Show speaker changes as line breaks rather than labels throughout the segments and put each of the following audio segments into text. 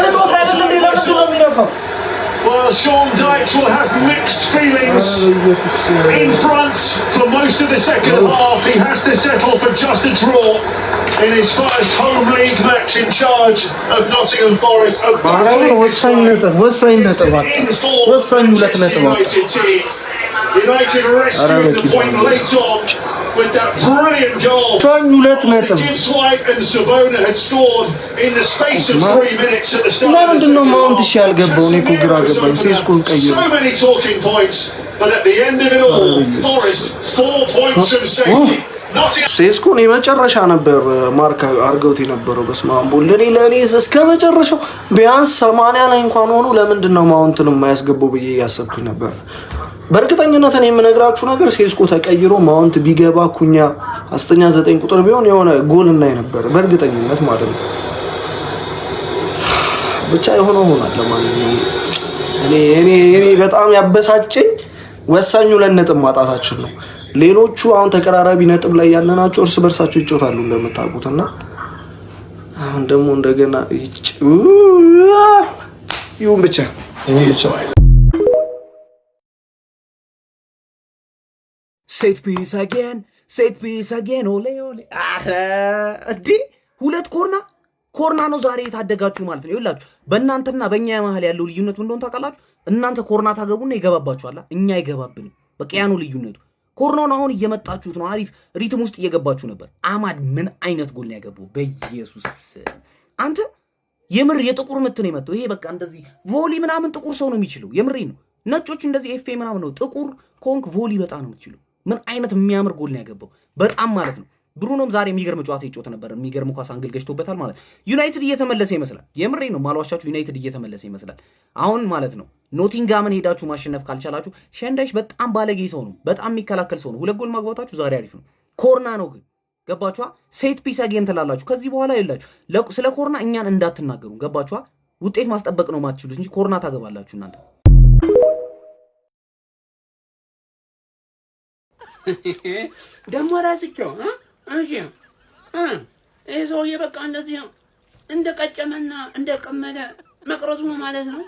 ተጫዋች አይደል እንዴ? ለምንድን ነው የሚረፋው?
Well, Sean Dyche will have mixed feelings in front for most of the second half. He has to settle for just a draw in his first home league match in charge of Nottingham Forest. United rescued the point late on with that brilliant goal. Gibbs White and Savona had scored in the space of 3 minutes at the start of the second half. So many talking points, but at the end of it all, Forest 4 points from safety.
ሴስኮን የመጨረሻ ነበር ማርክ አርገውት የነበረው በስማምቦ ለኔ እስከ መጨረሻው ቢያንስ 80 ላይ እንኳን ሆኖ ለምንድነው ማውንትን የማያስገባው ብዬ ያሰብኩኝ ነበር። በእርግጠኝነት እኔ የምነግራችሁ ነገር ሴስኮ ተቀይሮ ማውንት ቢገባ ኩኛ አስተኛ 9 ቁጥር ቢሆን የሆነ ጎል እናይ ነበር በእርግጠኝነት ማለት ነው። ብቻ የሆነው ሆኗል። ለማንኛውም እኔ በጣም ያበሳጨኝ ወሳኙ ለነጥብ ማጣታችን ነው። ሌሎቹ አሁን ተቀራራቢ ነጥብ ላይ ያለናቸው እርስ በርሳቸው ይጮታሉ እንደምታውቁትና አሁን ደግሞ እንደገና ይሁን ብቻ
ሴት ፒስ አጌን ኦሌ አረ እንዴ ሁለት ኮርና ነው ዛሬ የታደጋችሁ ማለት ነው። ይኸውላችሁ በእናንተና በእኛ መሀል ያለው ልዩነት ምን እንደሆነ ታውቃላችሁ? እናንተ ኮርና ታገቡና ይገባባችኋል፣ እኛ አይገባብንም። በቃ ያ ነው ልዩነቱ። ኮርናውን አሁን እየመጣችሁት ነው፣ አሪፍ ሪትም ውስጥ እየገባችሁ ነበር። አማድ ምን አይነት ጎል ነው ያገባው? በኢየሱስ አንተ የምር የጥቁር ምት ነው የመጣው። ይሄ በቃ እንደዚህ ቮሊ ምናምን ጥቁር ሰው ነው የሚችለው። የምሬ ነው። ነጮች እንደዚህ ኤፍኤ ምናምን ነው፣ ጥቁር ኮንክ ቮሊ በጣም ነው የምትችለው። ምን አይነት የሚያምር ጎል ነው ያገባው በጣም ማለት ነው። ብሩኖም ዛሬ የሚገርም ጨዋታ ይጮት ነበር። የሚገርም ኳስ አንግል ገጭቶበታል ማለት ነው። ዩናይትድ እየተመለሰ ይመስላል። የምሬ ነው ማልዋሻችሁ፣ ዩናይትድ እየተመለሰ ይመስላል አሁን ማለት ነው። ኖቲንጋምን ሄዳችሁ ማሸነፍ ካልቻላችሁ ሸንዳይሽ በጣም ባለጌ ሰው ነው፣ በጣም የሚከላከል ሰው ነው። 2 ጎል ማግባታችሁ ዛሬ አሪፍ ነው። ኮርና ነው ግን ገባችኋ? ሴት ፒስ አጌን ትላላችሁ። ከዚህ በኋላ ይላችሁ ስለ ኮርና እኛን እንዳትናገሩ ገባችኋ? ውጤት ማስጠበቅ ነው ማትችሉት እንጂ ኮርና ታገባላችሁ እናንተ።
ደሞ ራስቸው እሺ ይሄ ሰውዬ በቃ እንደዚህ ነው እንደቀጨመና እንደቀመለ መቅረቱ ነው ማለት ነው።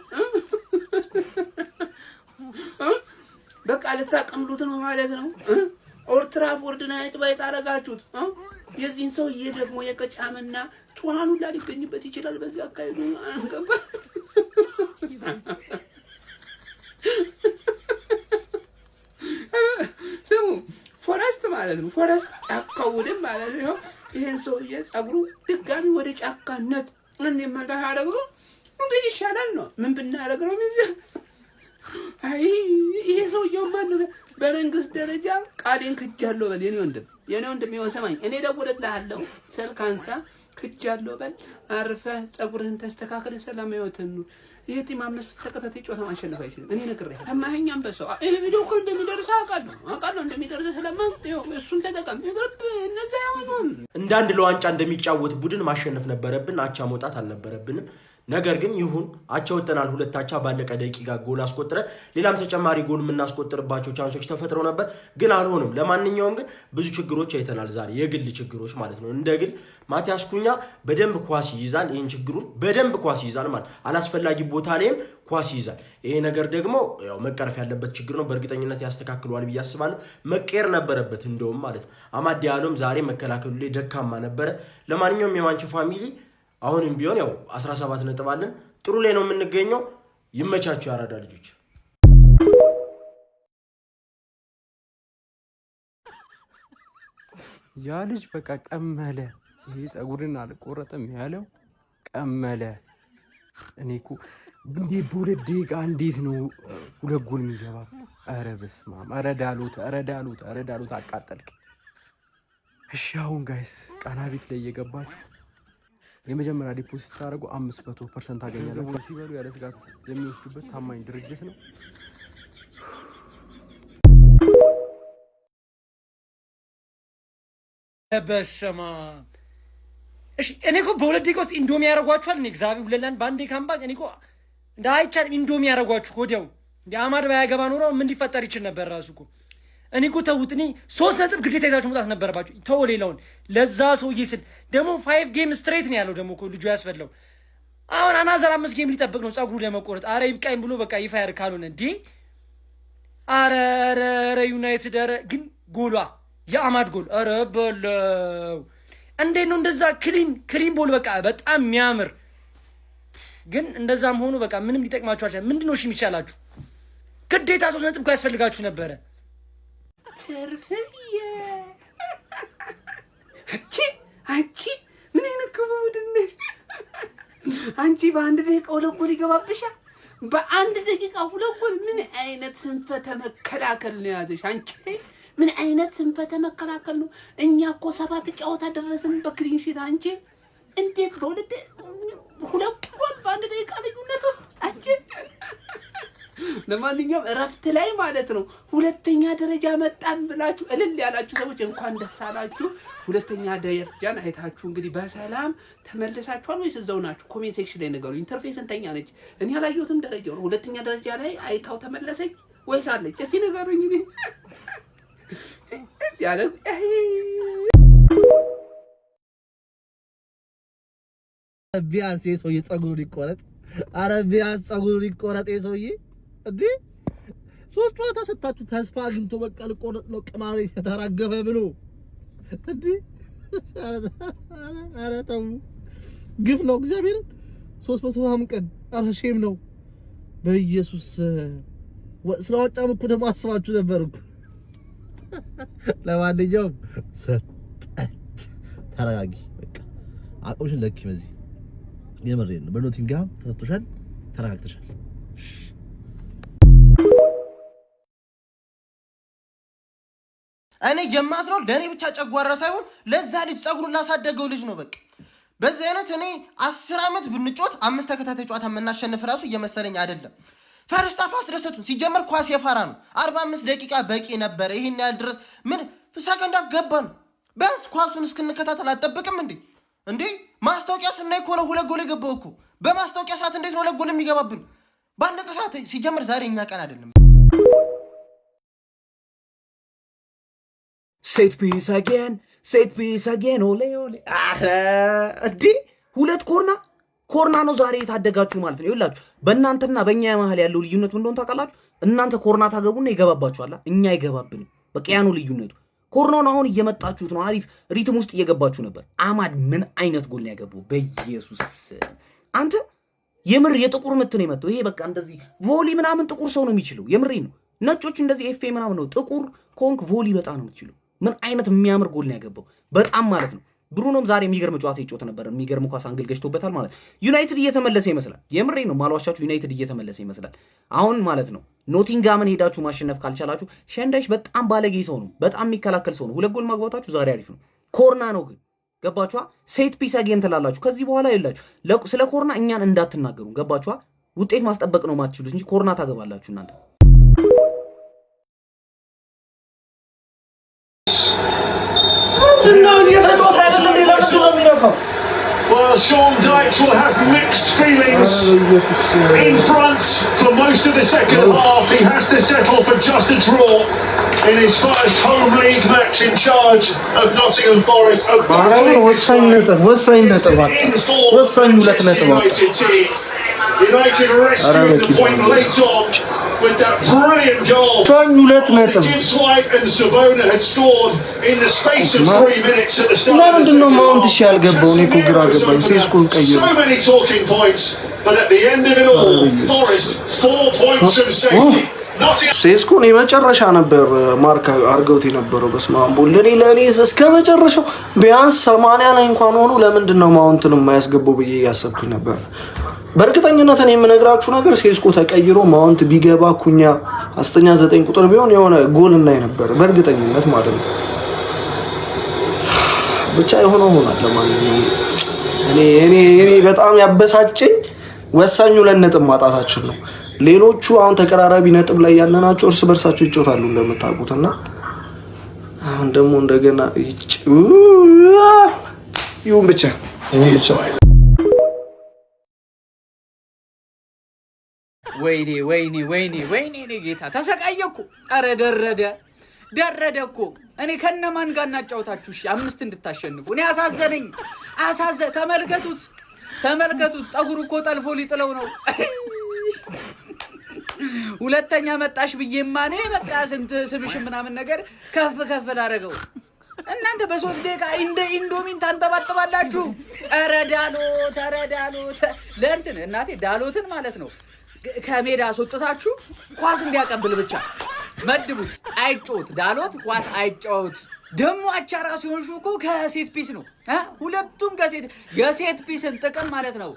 በቃ ልታቀምሉት ነው ማለት ነው። ኦልድ ትራፎርድ ናይት ባይ ታረጋችሁት። የዚህን ሰውዬ ደግሞ የቀጫመና ጩሃኑ ሊገኝበት ይችላል በዚህ አካሄዱ አንገባ። ስሙ ፎረስት ማለት ነው። ፎረስት ጫካውድም ማለት ነው። ይሄን ሰውዬ ጸጉሩ ድጋሚ ወደ ጫካነት እንደማታ አደረገው እንግዲህ ይሻላል ነው። ምን ብናደርግ ነው? አይ ይሄ ሰውዬው ማን ነው? በመንግስት ደረጃ ቃሌን ክጃለሁ በል የኔ ወንድም ይወሰማኝ። እኔ ደውልልሃለሁ፣ ስልክ አንሳ፣ ክጃለሁ በል፣ አርፈህ ጸጉርህን ተስተካክለ፣ ሰላም ህይወትን ነው። ይሄ ቲም 5 ተከታታይ ጨዋታ ማሸነፍ አይችልም። እኔ ነግሬሃለሁ። ሰማኸኛም በሰው ይሄ ቪዲዮ እኮ እንደሚደርስ አውቃለሁ እንደሚደርስ ስለማን እሱን ተጠቀም። ይግርብ እነዛ አይሆኑም።
እንዳንድ ለዋንጫ እንደሚጫወት ቡድን ማሸነፍ ነበረብን፣ አቻ መውጣት አልነበረብንም። ነገር ግን ይሁን አቻ ወጥተናል። 2 አቻ ባለቀ ደቂቃ ጎል አስቆጥረን ሌላም ተጨማሪ ጎል የምናስቆጥርባቸው ቻንሶች ተፈጥረው ነበር፣ ግን አልሆነም። ለማንኛውም ግን ብዙ ችግሮች አይተናል ዛሬ፣ የግል ችግሮች ማለት ነው። እንደ ግል ማቲያስ ኩኛ በደንብ ኳስ ይይዛል፣ ይሄን ችግሩን በደንብ ኳስ ይይዛል ማለት አላስፈላጊ ቦታ ላይም ኳስ ይይዛል። ይሄ ነገር ደግሞ ያው መቀረፍ ያለበት ችግር ነው። በእርግጠኝነት ያስተካክለዋል ብዬ አስባለሁ። መቀየር ነበረበት እንደውም ማለት ነው። አማድ ዲያሎም ዛሬ መከላከሉ ላይ ደካማ ነበረ። ለማንኛውም የማንቸ ፋሚሊ አሁንም ቢሆን ያው 17 ነጥብ አለን፣ ጥሩ ላይ ነው የምንገኘው። ይመቻችሁ ያራዳ ልጆች።
ያ ልጅ በቃ ቀመለ። ይሄ ጸጉርን አልቆረጠም ያለው ቀመለ። እኔ እኮ እንዴት በሁለት ደቂቃ እንዴት ነው 2 ጎል የሚገባ? ኧረ በስመ አብ! ኧረ ዳሉት አቃጠልክ። እሺ አሁን ጋይስ ቃና ቤት ላይ እየገባችሁ የመጀመሪያ ዲፖዚት ታደርጉ 500% ታገኛላችሁ። ሲበሉ ያለ ስጋት የሚወስዱበት ታማኝ ድርጅት ነው።
በስመ አብ! እሺ እኔ እኮ በሁለት ደቂቃ ውስጥ ኢንዶሚ ያደርጓችኋል። እኔ እግዚአብሔር ሁለላን በአንዴ ካምባክ እኔ እኮ እንዳይቻል ኢንዶሚ ያደርጓችሁ ወዲያው። እንደ አማድ ባያገባ ኖሮ ምን ሊፈጠር ይችል ነበር? ራሱ እኮ እኔ እኮ ተውት። እኔ 3 ነጥብ ግዴታ ይዛችሁ መውጣት ነበረባችሁ። ተው ሌላውን ለዛ ሰውዬ ስል ደግሞ 5 ጌም ስትሬት ነው ያለው። ደግሞ እኮ ልጁ ያስፈለው አሁን አናዘር 5 ጌም ሊጠብቅ ነው ጸጉሩ ለመቆረጥ። አረ ይብቃኝ ብሎ በቃ ይፋየር ካልሆነ እንዴ አረ ዩናይትድ አረ ግን ጎሏ የአማድ ጎል አረ በለው እንዴት ነው እንደዛ ክሊን ቦል በቃ በጣም የሚያምር ግን እንደዛም ሆኖ በቃ ምንም ሊጠቅማችሁ አልቻለም። ምንድነው እሺ የሚቻላችሁ? ግዴታ 3 ነጥብ ያስፈልጋችሁ ነበረ።
ትርፍዬ አንቺ ምን አይነት ከቡድነሽ አንቺ በአንድ ደቂቃ ሁለት ጎል ይገባብሻል። በአንድ ደቂቃ ሁለት ጎል ምን አይነት ስንፈተ መከላከል ነው ያዘሽ አንቺ? ምን አይነት ስንፈተ መከላከል ነው? እኛ እኮ 7 ጨዋታ ደረስን በክሊን ሺት አንቺ እንዴት በሁለት ጎል በአንድ ደቂቃ ልዩነት ውስጥ አንቺ። ለማንኛውም እረፍት ላይ ማለት ነው 2ኛ ደረጃ መጣን ብላችሁ እልል ያላችሁ ሰዎች እንኳን ደስ አላችሁ። 2ኛ ደረጃን አይታችሁ እንግዲህ በሰላም ተመለሳችኋል ወይስ እዛው ናችሁ? ኮሜንት ሴክሽን ላይ ንገሩኝ። ኢንተርፌስ እንተኛ ነች እኔ አላየሁትም። ደረጃው 2ኛ ደረጃ ላይ አይታው ተመለሰች ወይስ አለች? እስቲ ንገሩኝ። እኔ ያለ
ቢያንስ የሰውዬ ጸጉሩ ሊቆረጥ አረ ቢያንስ ጸጉሩ ሊቆረጥ የሰውዬ እንዴ 3 ጨዋታ ሰጣችሁ ተስፋ አግኝቶ በቃ ልቆረጥ ነው ቅማሬ ተራገፈ ብሎ እንዴ አረ ተው ግፍ ነው እግዚአብሔር 350 ቀን አረ ሼም ነው በኢየሱስ ስለወጣም እኮ ደግሞ አስባችሁ ነበር እኮ ለማንኛውም ተረጋጊ በቃ አቅምሽን ለኪ በዚህ የምሬን ነው በኖቲንግሃም ተሰጥቶሻል ተረጋግተሻል
እኔ የማዝነው ለኔ ብቻ ጨጓራ ሳይሆን ለዛ ልጅ ጸጉሩን ላሳደገው ልጅ ነው በቃ በዚህ አይነት እኔ 10 አመት ብንጮት 5 ተከታታይ ጨዋታ የምናሸንፍ ራሱ እየመሰለኝ አይደለም ፈርስት ሃፍ አስደሰቱን ሲጀመር ኳስ የፋራ ነው 45 ደቂቃ በቂ ነበር ይሄን ያህል ድረስ ምን ሰከንድ ሃፍ ገባን ቢያንስ ኳሱን እስክንከታተል አጠብቅም እንዴ ማስታወቂያ ስናይ እኮ ነው 2 ጎል የገባው እኮ በማስታወቂያ ሰዓት እንዴት ነው 2 ጎል የሚገባብን ባለቀ ሰዓት ሲጀመር ዛሬ እኛ ቀን አይደለም
ሴት ፒስ አጌን ኦሌ አረ እንዴ 2 ኮርና ነው ዛሬ የታደጋችሁ ማለት ነው። ይኸውላችሁ በእናንተና በእኛ መሀል ያለው ልዩነት ምን እንደሆነ ታውቃላችሁ? እናንተ ኮርና ታገቡና ይገባባችኋል፣ እኛ አይገባብንም። በቃ ያ ነው ልዩነቱ። ኮርናውን አሁን እየመጣችሁት ነው፣ አሪፍ ሪትም ውስጥ እየገባችሁ ነበር። አማድ ምን አይነት ጎል ነው ያገባው? በኢየሱስ አንተ የምር የጥቁር ምት ነው የመጣው። ይሄ በቃ እንደዚህ ቮሊ ምናምን ጥቁር ሰው ነው የሚችለው። የምሬ ነው። ነጮች እንደዚህ ኤፍኤ ምናምን ነው፣ ጥቁር ኮንክ ቮሊ በጣም ነው የምትችለው። ምን አይነት የሚያምር ጎል ነው ያገባው በጣም ማለት ነው። ብሩኖም ዛሬ የሚገርም ጨዋታ ይጮት ነበር። የሚገርም ኳስ አንግል ገጭቶበታል ማለት ዩናይትድ እየተመለሰ ይመስላል። የምሬ ነው ማልዋሻችሁ፣ ዩናይትድ እየተመለሰ ይመስላል አሁን ማለት ነው። ኖቲንጋምን ሄዳችሁ ማሸነፍ ካልቻላችሁ ሸንዳይሽ በጣም ባለጌ ሰው ነው፣ በጣም የሚከላከል ሰው ነው። 2 ጎል ማግባታችሁ ዛሬ አሪፍ ነው። ኮርና ነው ግን ገባችኋ? ሴት ፒስ አጌን ትላላችሁ። ከዚህ በኋላ ይላችሁ ስለ ኮርና እኛን እንዳትናገሩ ገባችኋ? ውጤት ማስጠበቅ ነው ማትችሉት እንጂ ኮርና ታገባላችሁ እናንተ።
Well, Sean Dyche will have mixed feelings in front for most of the second half. He has to settle for just a draw in his first home league match in charge of Nottingham Forest. United rescued the point late on with that brilliant goal. Gibbs White and Savona had scored in the space of 3 minutes at the start of the so many talking points, but at the end of it all, Forest 4 points from safety.
ሴስኮን የመጨረሻ ነበር ማርክ አርገውት የነበረው በስማም ለኔ እስከ መጨረሻው ቢያንስ 80 ላይ እንኳን ሆኖ ለምንድን ነው ማውንትን የማያስገባው ብዬ ያሰብኩኝ ነበር። በእርግጠኝነት እኔ የምነግራችሁ ነገር ሴስኮ ተቀይሮ ማውንት ቢገባ ኩኛ 9 ቁጥር ቢሆን የሆነ ጎል እናይ ነበር በእርግጠኝነት ማለት ነው። ብቻ የሆነው ሆኗል። ለማንኛውም እኔ በጣም ያበሳጨኝ ወሳኙ ለነጥብ ማጣታችን ነው። ሌሎቹ አሁን ተቀራራቢ ነጥብ ላይ ያለናቸው እርስ በርሳቸው ይጮታሉ እንደምታውቁትና አሁን ደግሞ እንደገና ይሁን ብቻ
ወይኔ ጌታ ተሰቃየኩ። አረ ደረደ እኮ እኔ ከነማን ጋር እናጫውታችሁ? እሺ 5 እንድታሸንፉ እኔ አሳዘነኝ። ተመልከቱት
ተመልከቱት። ጸጉሩ እኮ ጠልፎ ሊጥለው ነው። ሁለተኛ መጣሽ ብዬማ እኔ በቃ ስንት ስምሽ ምናምን ነገር ከፍ ከፍ ላደረገው። እናንተ በ3 ደቂቃ እንደ ኢንዶሚን ታንጠባጥባላችሁ። ኧረ ዳሎት ለእንትን እናቴ ዳሎትን ማለት ነው ከሜዳ አስወጥታችሁ ኳስ እንዲያቀብል ብቻ መድቡት። አይጮት ዳሎት ኳስ አይጫወት። ደሞ አቻ ራሱ ይሆንሹ እኮ ከሴት ፒስ ነው። ሁለቱም የሴት ፒስን ጥቅም ማለት ነው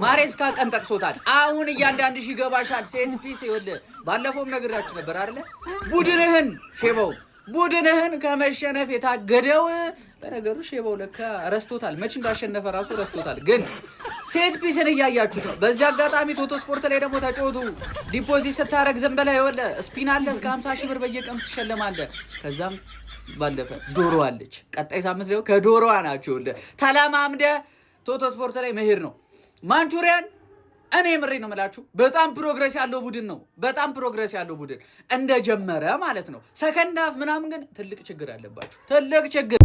ማሬስካ ቀን ጠቅሶታል። አሁን እያንዳንድሽ ይገባሻል። ሴት ፒስ ይኸውልህ ባለፈውም ነግራችሁ ነበር አይደለ? ቡድንህን ከመሸነፍ የታገደው በነገሩ ሼባው ለካ ረስቶታል። መች እንዳሸነፈ ራሱ ረስቶታል። ግን ሴት ፒስን እያያችሁት ነው። በዚህ አጋጣሚ ቶቶ ስፖርት ላይ ደግሞ ተጫወቱ። ዲፖዚት ስታረግ ዝም በላ ይኸውልህ ስፒን አለ እስከ 50 ሺህ ብር በየቀኑ ትሸለማለህ። ከዛም ባለፈ ዶሮ አለች። ቀጣይ ሳምንት ላይ ከዶሮዋ ናቸው ይኸውልህ ተለማምደ ቶቶ ስፖርት ላይ መሄድ ነው። ማንቹሪያን እኔ ምሬ ነው የምላችሁ በጣም ፕሮግሬስ ያለው ቡድን ነው። በጣም ፕሮግሬስ ያለው ቡድን እንደጀመረ ማለት ነው። ሰከንድ ሃፍ ምናምን ግን ትልቅ ችግር አለባችሁ። ትልቅ ችግር